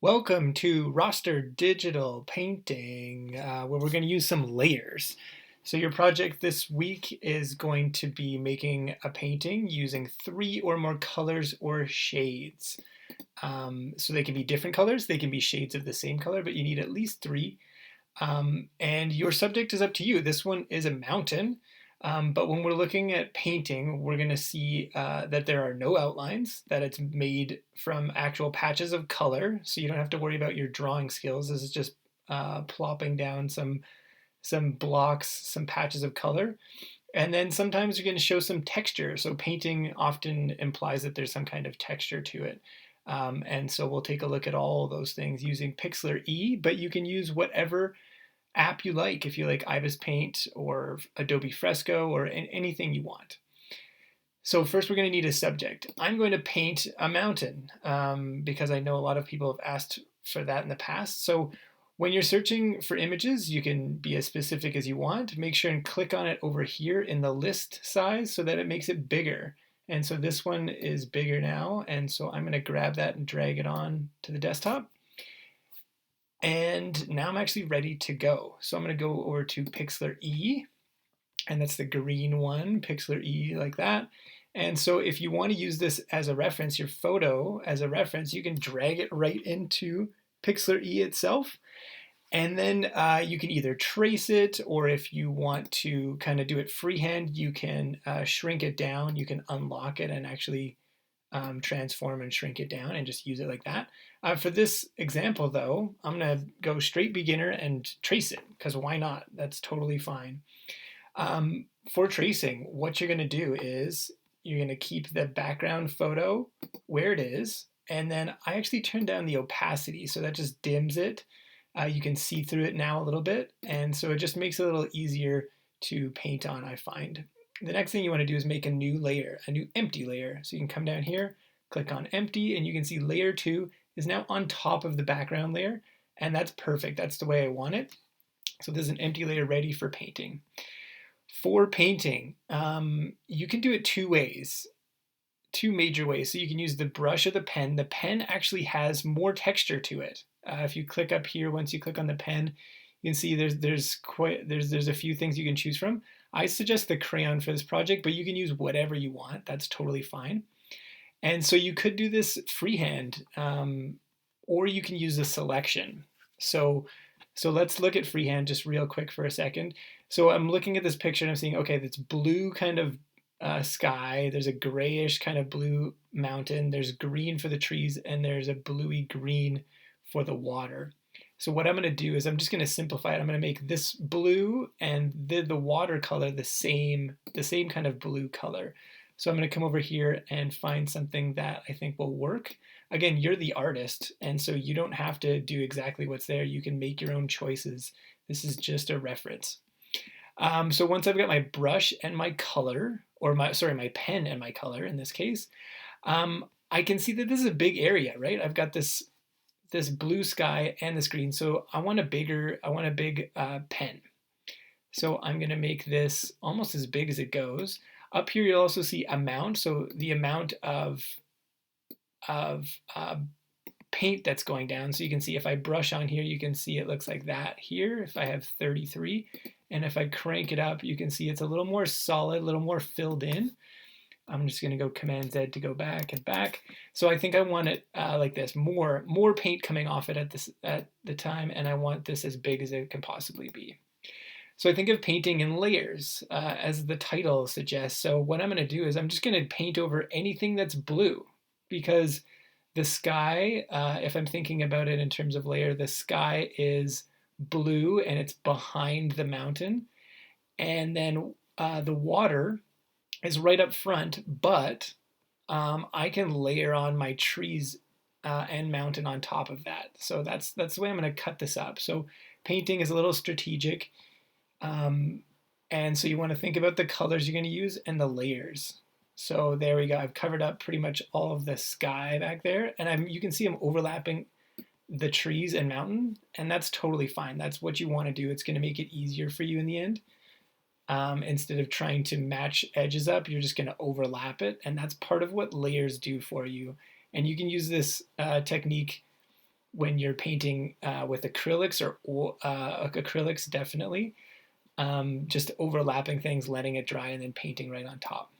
Welcome to Raster Digital Painting, where we're going to use some layers. So your project this week is going to be making a painting using 3 or more colors or shades. So they can be different colors, they can be shades of the same color, but you need at least 3. And your subject is up to you. This one is a mountain, but when we're looking at painting, we're going to see that there are no outlines, that it's made from actual patches of color, so you don't have to worry about your drawing skills. This is just plopping down some blocks, some patches of color. And then sometimes you're going to show some texture. So painting often implies that there's some kind of texture to it. And so we'll take a look at all those things using Pixlr E, but you can use whatever app you like, if you like Ibis Paint or Adobe Fresco or anything you want. So first we're going to need a subject. I'm going to paint a mountain because I know a lot of people have asked for that in the past. So when you're searching for images, you can be as specific as you want. Make sure and click on it over here in the list size so that it makes it bigger. And so this one is bigger now, and so I'm going to grab that and drag it on to the desktop. And now I'm actually ready to go. So I'm going to go over to Pixlr E, and that's the green one, Pixlr E, like that. And so if you want to use this as a reference, your photo as a reference, you can drag it right into Pixlr E itself. And then you can either trace it, or if you want to kind of do it freehand, you can shrink it down. You can unlock it and actually transform and shrink it down and just use it like that. For this example, though, I'm going to go straight beginner and trace it, because why not? That's totally fine. For tracing, what you're going to do is you're going to keep the background photo where it is, and then I actually turn down the opacity, so that just dims it. You can see through it now a little bit, and so it just makes it a little easier to paint on, I find. The next thing you want to do is make a new layer, a new empty layer. So you can come down here, click on empty, and you can see layer 2 is now on top of the background layer, and that's perfect. That's the way I want it. So this is an empty layer ready for painting. For painting, you can do it 2 ways. 2 major ways. So you can use the brush or the pen. The pen actually has more texture to it. If you click up here, once you click on the pen, you can see there's a few things you can choose from. I suggest the crayon for this project, but you can use whatever you want. That's totally fine. And so you could do this freehand, or you can use a selection. So let's look at freehand just real quick for a second. So I'm looking at this picture and I'm seeing, okay, this blue kind of sky, there's a grayish kind of blue mountain, there's green for the trees, and there's a bluey green for the water. So what I'm going to do is I'm just going to simplify it. I'm going to make this blue and the watercolor the same kind of blue color. So I'm going to come over here and find something that I think will work. Again, you're the artist, and so you don't have to do exactly what's there. You can make your own choices. This is just a reference. So once I've got my brush and my color, or my pen and my color in this case, I can see that this is a big area, right? I've got this blue sky and this green, so I want a big pen. So I'm going to make this almost as big as it goes. Up here you'll also see amount, so the amount of paint that's going down. So you can see if I brush on here, you can see it looks like that here if I have 33. And if I crank it up, you can see it's a little more solid, a little more filled in. I'm just going to go Command Z to go back and back. So I think I want it like this, more paint coming off it at the time, and I want this as big as it can possibly be. So I think of painting in layers, as the title suggests. So what I'm going to do is I'm just going to paint over anything that's blue, because the sky, if I'm thinking about it in terms of layer, the sky is blue and it's behind the mountain. And then the water is right up front, but I can layer on my trees and mountain on top of that. So that's the way I'm going to cut this up. So painting is a little strategic. And so you want to think about the colors you're going to use and the layers. So there we go. I've covered up pretty much all of the sky back there, and you can see I'm overlapping the trees and mountain, and that's totally fine. That's what you want to do. It's going to make it easier for you in the end. Instead of trying to match edges up, you're just going to overlap it, and that's part of what layers do for you. And you can use this technique when you're painting with acrylics or acrylics, definitely. Just overlapping things, letting it dry, and then painting right on top.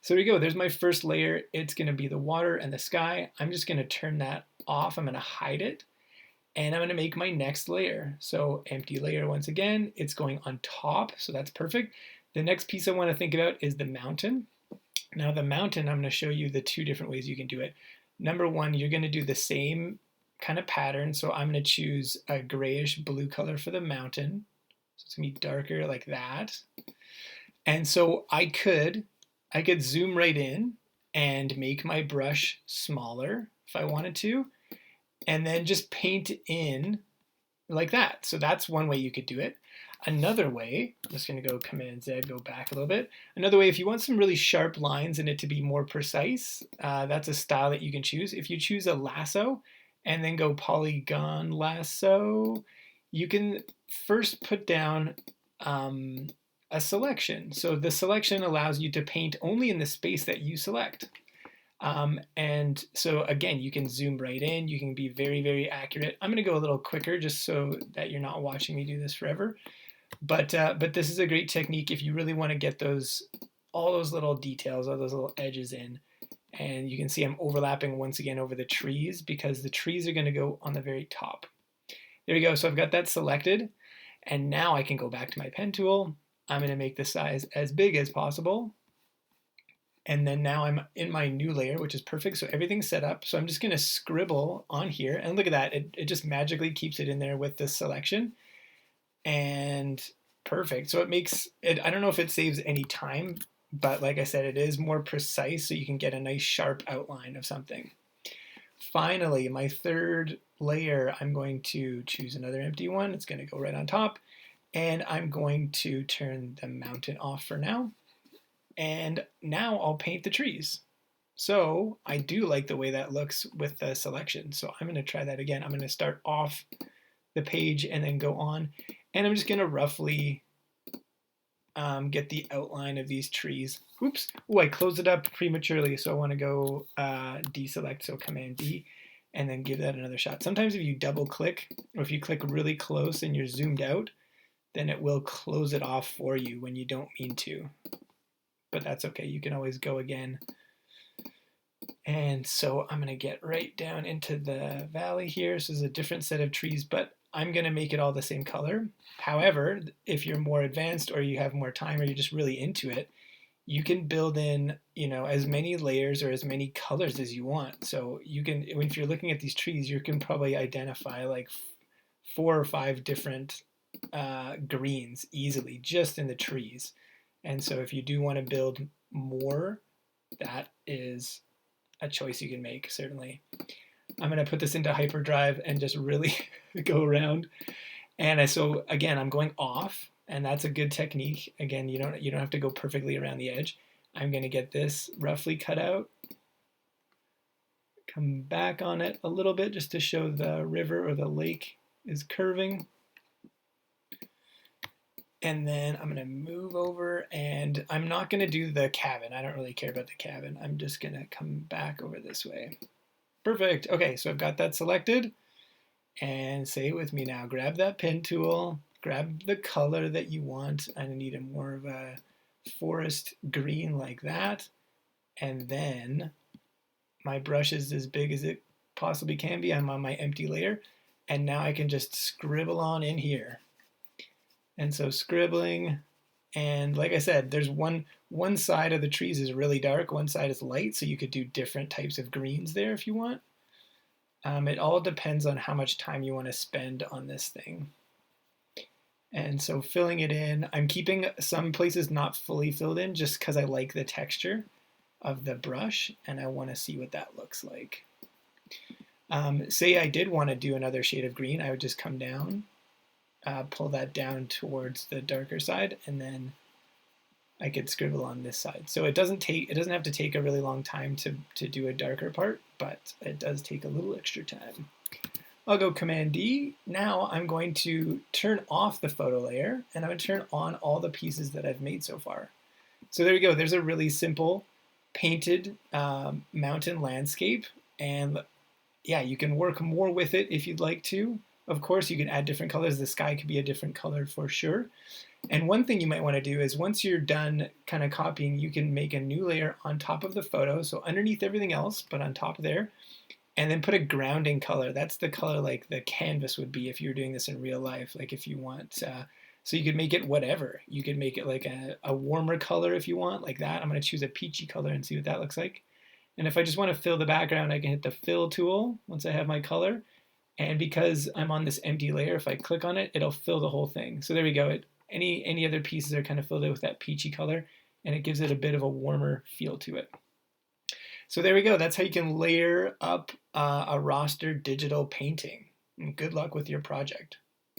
So there you go. There's my first layer. It's going to be the water and the sky. I'm just going to turn that off. I'm going to hide it. And I'm going to make my next layer. So empty layer once again. It's going on top, so that's perfect. The next piece I want to think about is the mountain. Now the mountain, I'm going to show you the two different ways you can do it. Number one, you're going to do the same kind of pattern. So I'm going to choose a grayish blue color for the mountain. So it's going to be darker like that. And so I could zoom right in and make my brush smaller if I wanted to, and then just paint in like that. So that's one way you could do it. Another way, I'm just going to go Command Z, go back a little bit. Another way, if you want some really sharp lines and it to be more precise, that's a style that you can choose. If you choose a lasso and then go polygon lasso, you can first put down a selection. So the selection allows you to paint only in the space that you select. And so again, you can zoom right in, you can be very, very accurate. I'm going to go a little quicker just so that you're not watching me do this forever. But this is a great technique if you really want to get all those little details, all those little edges in. And you can see I'm overlapping once again over the trees because the trees are going to go on the very top. There you go. So I've got that selected. And now I can go back to my pen tool. I'm going to make the size as big as possible. And then now I'm in my new layer, which is perfect. So everything's set up. So I'm just going to scribble on here. And look at that. It just magically keeps it in there with this selection. And perfect. So it makes it, I don't know if it saves any time, but like I said, it is more precise so you can get a nice sharp outline of something. Finally, my third layer, I'm going to choose another empty one. It's going to go right on top. And I'm going to turn the mountain off for now. And now I'll paint the trees. So I do like the way that looks with the selection. So I'm going to try that again. I'm going to start off the page and then go on. And I'm just going to roughly get the outline of these trees. Oops. Oh, I closed it up prematurely. So I want to go deselect. So Command D and then give that another shot. Sometimes if you double click or if you click really close and you're zoomed out, then it will close it off for you when you don't mean to. But that's okay. You can always go again. And so I'm going to get right down into the valley here. This is a different set of trees, but I'm going to make it all the same color. However, if you're more advanced or you have more time or you're just really into it, you can build in, as many layers or as many colors as you want. So you can, if you're looking at these trees, you can probably identify like 4 or 5 different greens easily just in the trees. And so if you do want to build more, that is a choice you can make, certainly. I'm going to put this into hyperdrive and just really go around. And so again, I'm going off, and that's a good technique. Again, you don't have to go perfectly around the edge. I'm going to get this roughly cut out. Come back on it a little bit just to show the river or the lake is curving. And then I'm going to move over, and I'm not going to do the cabin. I don't really care about the cabin. I'm just going to come back over this way. Perfect. Okay, so I've got that selected. And say it with me now. Grab that pen tool. Grab the color that you want. I need more of a forest green like that. And then my brush is as big as it possibly can be. I'm on my empty layer. And now I can just scribble on in here. And so scribbling, and like I said, there's one side of the trees is really dark, one side is light, so you could do different types of greens there if you want. It all depends on how much time you want to spend on this thing. And so filling it in, I'm keeping some places not fully filled in just because I like the texture of the brush and I want to see what that looks like. Say I did want to do another shade of green, I would just come down, pull that down towards the darker side, and then I could scribble on this side. So it doesn't have to take a really long time to do a darker part, but it does take a little extra time. I'll go Command D. Now I'm going to turn off the photo layer, and I'm going to turn on all the pieces that I've made so far. So there you go. There's a really simple painted mountain landscape, and yeah, you can work more with it if you'd like to. Of course, you can add different colors. The sky could be a different color for sure. And one thing you might want to do is once you're done kind of copying, you can make a new layer on top of the photo. So underneath everything else, but on top there, and then put a grounding color. That's the color like the canvas would be if you were doing this in real life. Like if you want, so you could make it whatever. You could make it like a warmer color if you want, like that. I'm going to choose a peachy color and see what that looks like. And if I just want to fill the background, I can hit the fill tool once I have my color. And because I'm on this empty layer, if I click on it, it'll fill the whole thing. So there we go. Any other pieces are kind of filled in with that peachy color, and it gives it a bit of a warmer feel to it. So there we go. That's how you can layer up a raster digital painting. And good luck with your project.